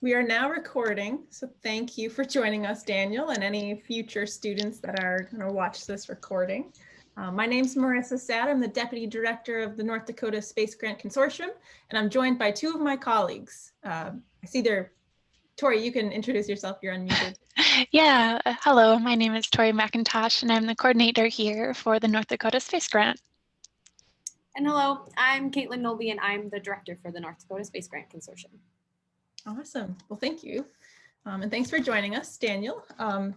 We are now recording, so thank you for joining us, Daniel, and any future students that are going to watch this recording. My name is Marissa Sad. I'm the Deputy Director of the North Dakota Space Grant Consortium, and I'm joined by two of my colleagues. I see there, Tori, you can introduce yourself. You're unmuted. Yeah, hello, my name is Tori McIntosh, and I'm the coordinator here for the North Dakota Space Grant. And hello, I'm Caitlin Nolby, and I'm the director for the North Dakota Space Grant Consortium. Awesome. Well, thank you. And thanks for joining us, Daniel. I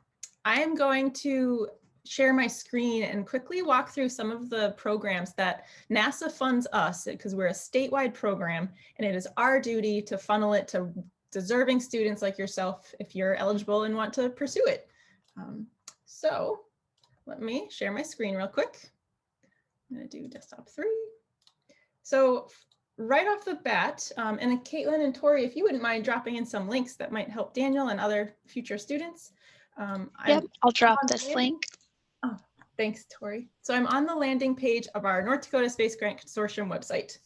am going to share my screen and quickly walk through some of the programs that NASA funds us, because we're a statewide program, and it is our duty to funnel it to deserving students like yourself if you're eligible and want to pursue it. So let me share my screen real quick. I'm going to do desktop 3. So right off the bat, and Caitlin and Tori, if you wouldn't mind dropping in some links that might help Daniel and other future students. Yep, I'll drop this link. Oh, thanks, Tori. So I'm on the landing page of our North Dakota Space Grant Consortium website.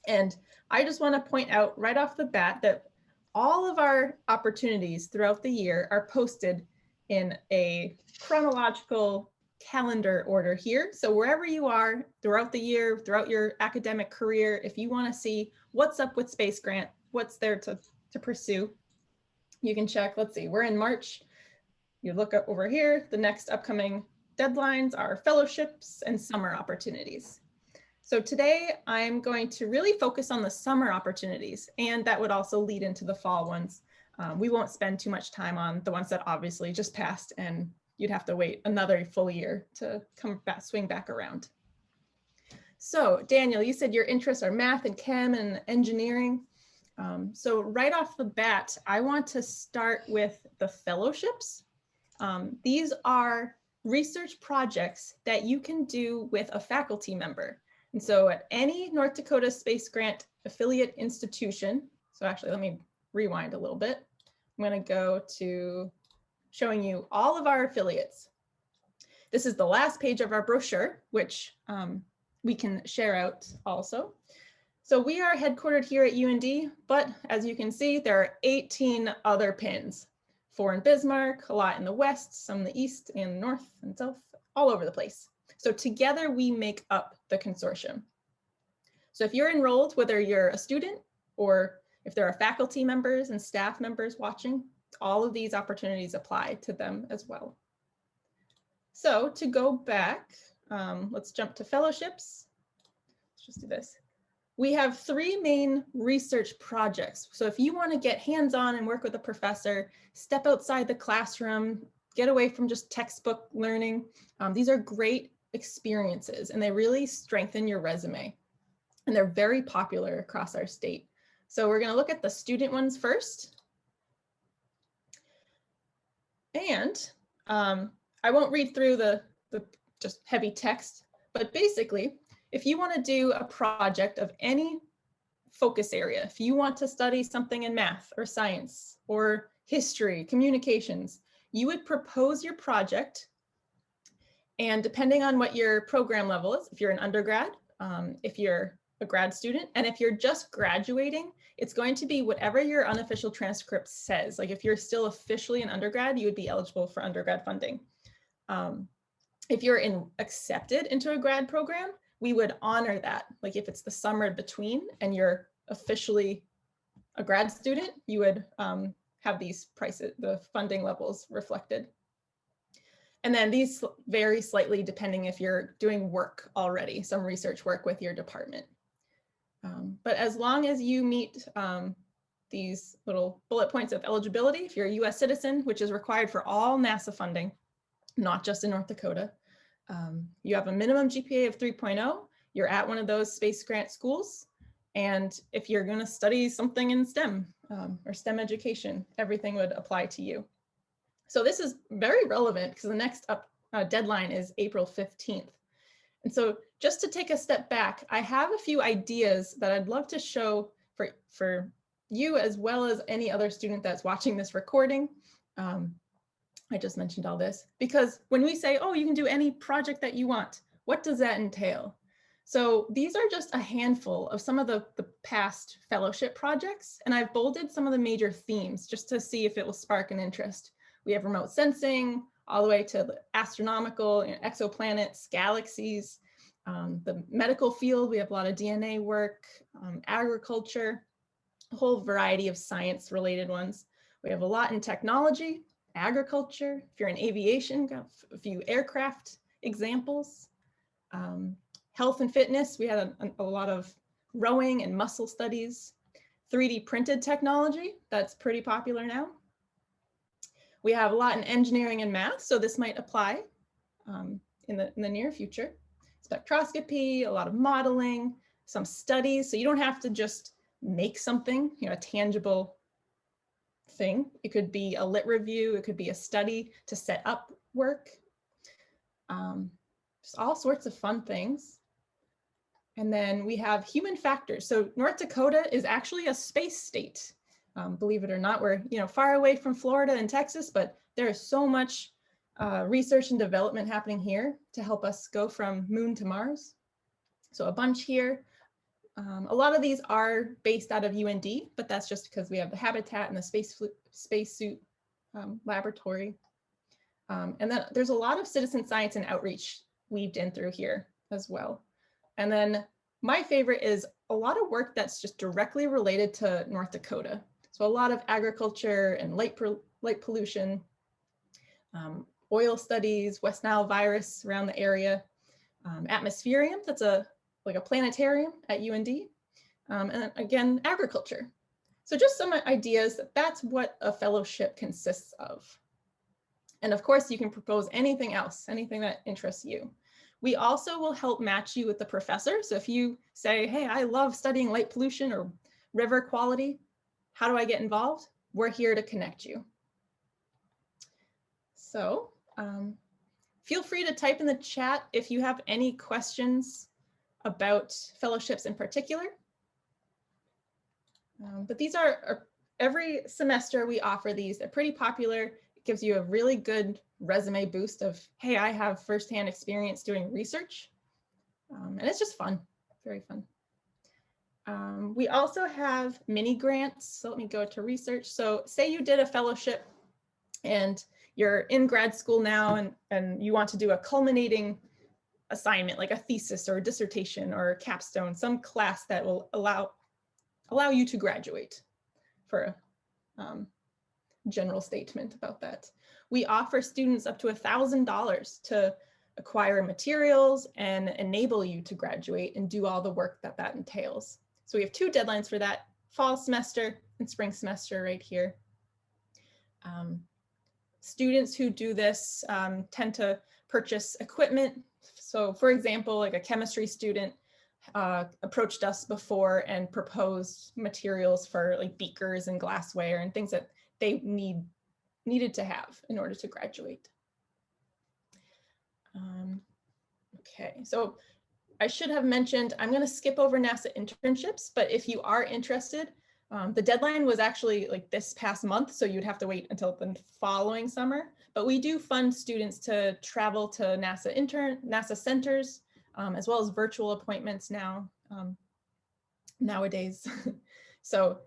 And I just want to point out right off the bat that all of our opportunities throughout the year are posted in a chronological calendar order here. So wherever you are throughout the year, throughout your academic career, if you want to see what's up with Space Grant, what's there to pursue, you can check. Let's see, we're in March. You look up over here, the next upcoming deadlines are fellowships and summer opportunities. So today I'm going to really focus on the summer opportunities, and that would also lead into the fall ones. We won't spend too much time on the ones that obviously just passed and you'd have to wait another full year to come back, swing back around. So Daniel, you said your interests are math and chem and engineering. So right off the bat, I want to start with the fellowships. These are research projects that you can do with a faculty member. And so at any North Dakota Space Grant affiliate institution, so actually let me rewind a little bit. I'm going to go to showing you all of our affiliates. This is the last page of our brochure, which we can share out also. So we are headquartered here at UND, but as you can see, there are 18 other pins. 4 in Bismarck, a lot in the west, some in the east and north and south, all over the place. So together we make up the consortium. So if you're enrolled, whether you're a student or if there are faculty members and staff members watching, all of these opportunities apply to them as well. So to go back, let's jump to fellowships. Let's just do this. We have 3 main research projects. So if you want to get hands-on and work with a professor, step outside the classroom, get away from just textbook learning, these are great experiences and they really strengthen your resume. And they're very popular across our state. So we're going to look at the student ones first. And I won't read through the just heavy text, but basically, if you want to do a project of any focus area, if you want to study something in math or science or history, communications, you would propose your project. And depending on what your program level is, if you're an undergrad, if you're a grad student, and if you're just graduating, it's going to be whatever your unofficial transcript says. Like if you're still officially an undergrad, you would be eligible for undergrad funding. If you're accepted into a grad program, we would honor that. Like if it's the summer between and you're officially a grad student, you would have these prices, the funding levels reflected. And then these vary slightly depending if you're doing work already, some research work with your department. But as long as you meet these little bullet points of eligibility, if you're a US citizen, which is required for all NASA funding, not just in North Dakota, you have a minimum GPA of 3.0, you're at one of those space grant schools, and if you're going to study something in STEM or STEM education, everything would apply to you. So this is very relevant because the next deadline is April 15th. And so just to take a step back, I have a few ideas that I'd love to show for you as well as any other student that's watching this recording. I just mentioned all this because when we say, oh, you can do any project that you want, what does that entail? So these are just a handful of some of the past fellowship projects, and I've bolded some of the major themes just to see if it will spark an interest. We have remote sensing, all the way to the astronomical, exoplanets, galaxies, the medical field. We have a lot of DNA work, agriculture, a whole variety of science related ones. We have a lot in technology, agriculture. If you're in aviation, got a few aircraft examples. Health and fitness, we had a lot of rowing and muscle studies. 3D printed technology, that's pretty popular now. We have a lot in engineering and math, so this might apply in the near future. Spectroscopy, a lot of modeling, some studies, so you don't have to just make something, a tangible thing. It could be a lit review, it could be a study to set up work. Just all sorts of fun things. And then we have human factors. So North Dakota is actually a space state. Believe it or not, we're far away from Florida and Texas, but there is so much research and development happening here to help us go from Moon to Mars. So a bunch here. A lot of these are based out of UND, but that's just because we have the habitat and the spacesuit laboratory. And then there's a lot of citizen science and outreach weaved in through here as well. And then my favorite is a lot of work that's just directly related to North Dakota. So a lot of agriculture and light pollution, oil studies, West Nile virus around the area, atmospherium, that's like a planetarium at UND, and then again, agriculture. So just some ideas that's what a fellowship consists of. And of course, you can propose anything else, anything that interests you. We also will help match you with the professor. So if you say, hey, I love studying light pollution or river quality, how do I get involved? We're here to connect you. So feel free to type in the chat if you have any questions about fellowships in particular. But these are every semester we offer these. They're pretty popular. It gives you a really good resume boost of, hey, I have firsthand experience doing research. And it's just fun, very fun. We also have mini grants. So let me go to research. So say you did a fellowship and you're in grad school now and you want to do a culminating assignment like a thesis or a dissertation or a capstone, some class that will allow you to graduate, for a general statement about that. We offer students up to $1,000 to acquire materials and enable you to graduate and do all the work that entails. So we have 2 deadlines for that, fall semester and spring semester right here. Students who do this tend to purchase equipment. So for example, like a chemistry student approached us before and proposed materials for like beakers and glassware and things that they needed to have in order to graduate. Okay, so I should have mentioned, I'm going to skip over NASA internships, but if you are interested, the deadline was actually like this past month, so you'd have to wait until the following summer. But we do fund students to travel to NASA centers, as well as virtual appointments nowadays. So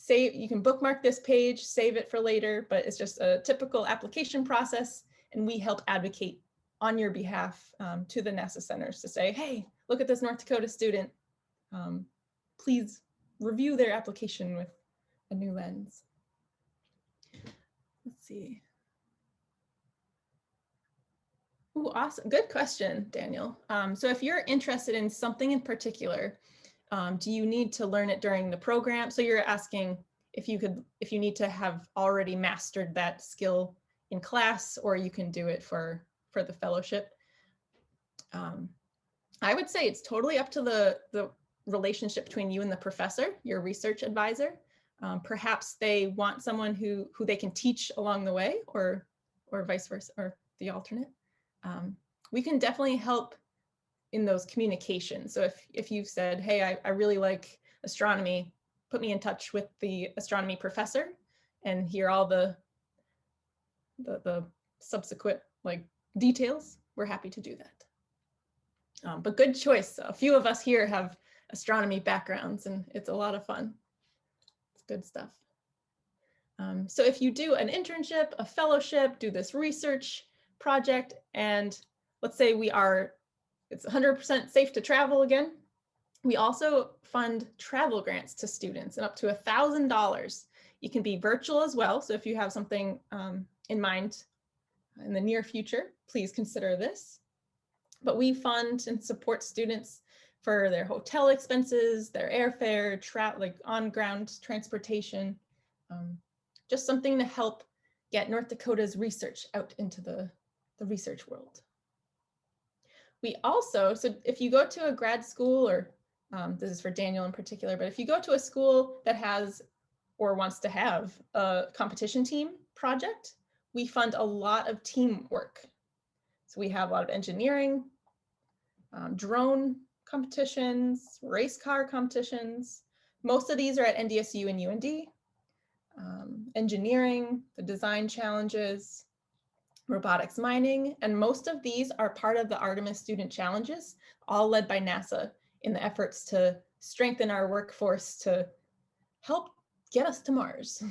you can bookmark this page, save it for later, but it's just a typical application process, and we help advocate on your behalf to the NASA centers to say, hey, look at this North Dakota student. Please review their application with a new lens. Let's see. Ooh, awesome. Good question, Daniel. So if you're interested in something in particular, do you need to learn it during the program? So you're asking if you need to have already mastered that skill in class, or you can do it for the fellowship. I would say it's totally up to the relationship between you and the professor, your research advisor. Perhaps they want someone who they can teach along the way, or vice versa, or the alternate. We can definitely help in those communications. So if you've said, hey, I really like astronomy, put me in touch with the astronomy professor and hear all the subsequent like details, we're happy to do that. But good choice. A few of us here have astronomy backgrounds and it's a lot of fun. It's good stuff. So if you do an internship, a fellowship, do this research project, and let's say it's 100% safe to travel again, we also fund travel grants to students and up to $1,000. You can be virtual as well. So if you have something in mind in the near future, please consider this. But we fund and support students for their hotel expenses, their airfare, like on-ground transportation, just something to help get North Dakota's research out into the research world. We also, so if you go to a grad school, or this is for Daniel in particular, but if you go to a school that has or wants to have a competition team project, we fund a lot of teamwork. So we have a lot of engineering, drone competitions, race car competitions. Most of these are at NDSU and UND. Engineering, the design challenges, robotics mining, and most of these are part of the Artemis Student Challenges, all led by NASA in the efforts to strengthen our workforce to help get us to Mars,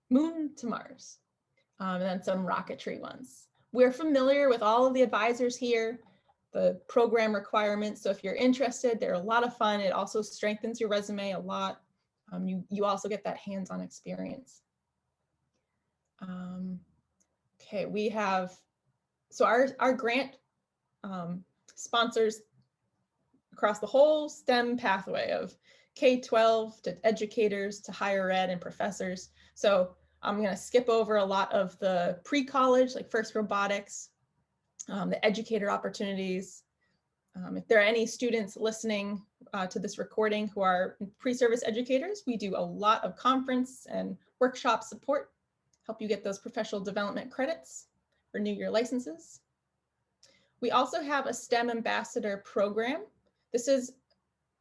moon to Mars, and then some rocketry ones. We're familiar with all of the advisors here, the program requirements. So if you're interested, they're a lot of fun. It also strengthens your resume a lot. You also get that hands-on experience. Okay, we have, so our grant sponsors across the whole STEM pathway of K-12 to educators to higher ed and professors. So I'm going to skip over a lot of the pre-college, like FIRST Robotics, the educator opportunities. If there are any students listening to this recording who are pre-service educators, we do a lot of conference and workshop support, help you get those professional development credits, renew your licenses. We also have a STEM ambassador program. This is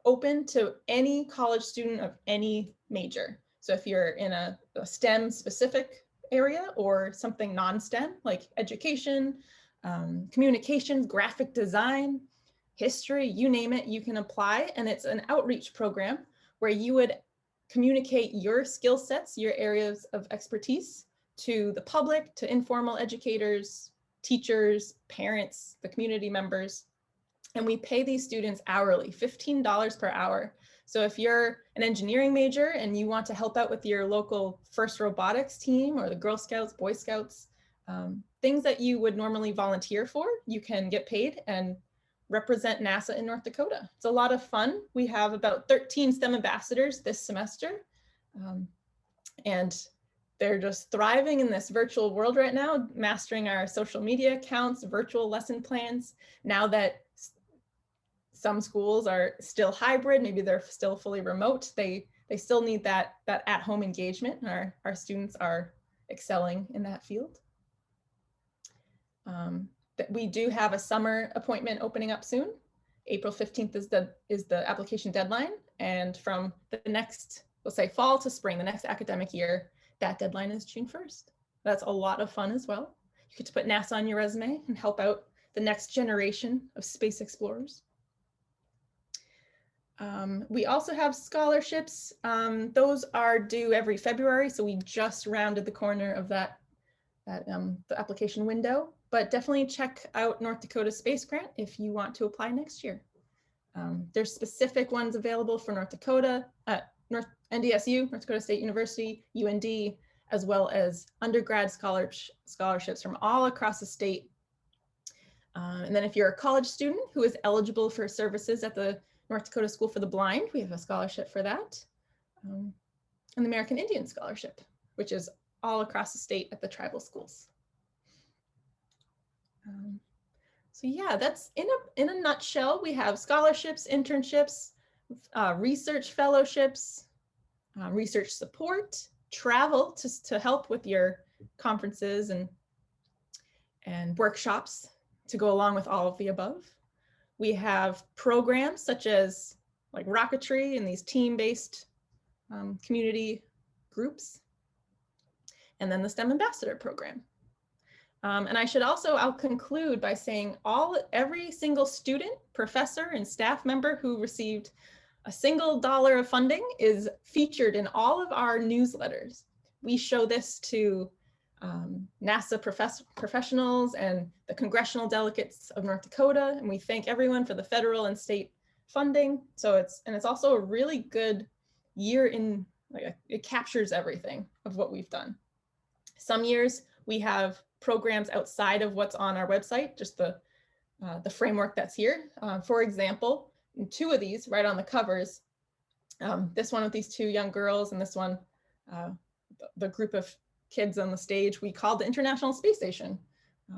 open to any college student of any major. So if you're in a STEM specific area or something non-STEM like education, communications, graphic design, history, you name it, you can apply. And it's an outreach program where you would communicate your skill sets, your areas of expertise to the public, to informal educators, teachers, parents, the community members. And we pay these students hourly, $15 per hour. So if you're an engineering major and you want to help out with your local FIRST Robotics team or the Girl Scouts, Boy Scouts, things that you would normally volunteer for, you can get paid and represent NASA in North Dakota. It's a lot of fun. We have about 13 STEM ambassadors this semester. And they're just thriving in this virtual world right now, mastering our social media accounts, virtual lesson plans. Now that some schools are still hybrid, maybe they're still fully remote, they still need that at-home engagement, and our students are excelling in that field. We do have a summer appointment opening up soon. April 15th is the application deadline, and from the next, we'll say fall to spring, the next academic year, that deadline is June 1st. That's a lot of fun as well. You get to put NASA on your resume and help out the next generation of space explorers. We also have scholarships. Those are due every February, so we just rounded the corner of the application window, but definitely check out North Dakota Space Grant if you want to apply next year. There's specific ones available for North Dakota, NDSU, North Dakota State University, UND, as well as undergrad scholarships from all across the state. And then if you're a college student who is eligible for services at the North Dakota School for the Blind, we have a scholarship for that. And the American Indian Scholarship, which is all across the state at the tribal schools. So yeah, that's in a nutshell. We have scholarships, internships, research fellowships, research support, travel to help with your conferences and workshops to go along with all of the above. We have programs such as like rocketry and these team-based community groups, and then the STEM Ambassador Program. And I'll conclude by saying every single student, professor, and staff member who received a single dollar of funding is featured in all of our newsletters. We show this to NASA professionals and the congressional delegates of North Dakota, and we thank everyone for the federal and state funding. So it's also a really good year in, like, it captures everything of what we've done. Some years we have programs outside of what's on our website, just the framework that's here. For example, in 2 of these right on the covers, this one with these 2 young girls and this one, the group of kids on the stage, we called the International Space Station.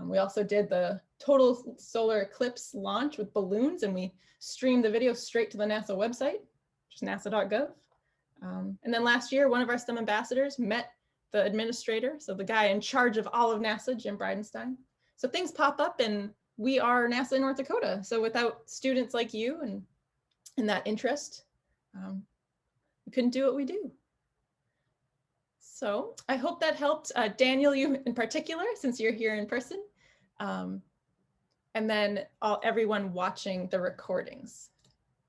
We also did the total solar eclipse launch with balloons, and we streamed the video straight to the NASA website, which is nasa.gov. And then last year, one of our STEM ambassadors met the administrator, so the guy in charge of all of NASA, Jim Bridenstine. So things pop up, and we are NASA in North Dakota. So without students like you and that interest, we couldn't do what we do. So I hope that helped. Daniel, you in particular, since you're here in person, and then everyone watching the recordings.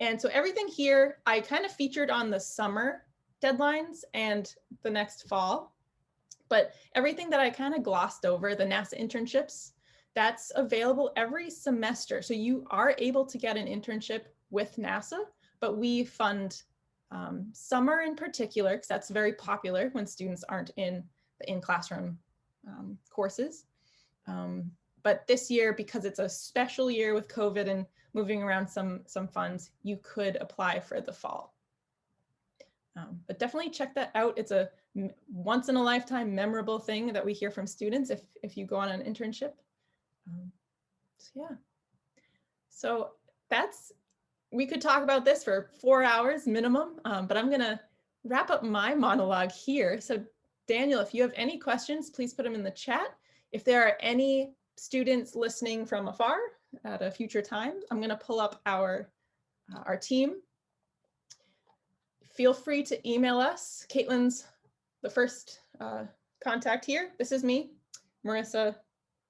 And so everything here, I kind of featured on the summer deadlines and the next fall, but everything that I kind of glossed over, the NASA internships, that's available every semester. So you are able to get an internship with NASA, but we fund summer in particular, because that's very popular when students aren't in the in-classroom courses. But this year, because it's a special year with COVID and moving around some funds, you could apply for the fall. But definitely check that out. It's a once in a lifetime memorable thing that we hear from students if you go on an internship. So yeah, so we could talk about this for 4 hours minimum, but I'm gonna wrap up my monologue here. So Daniel, if you have any questions, please put them in the chat. If there are any students listening from afar at a future time, I'm gonna pull up our team. Feel free to email us. Caitlin's the first contact here. This is me. Marissa,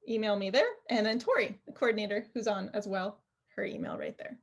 email me there. And then Tori, the coordinator, who's on as well, her email right there.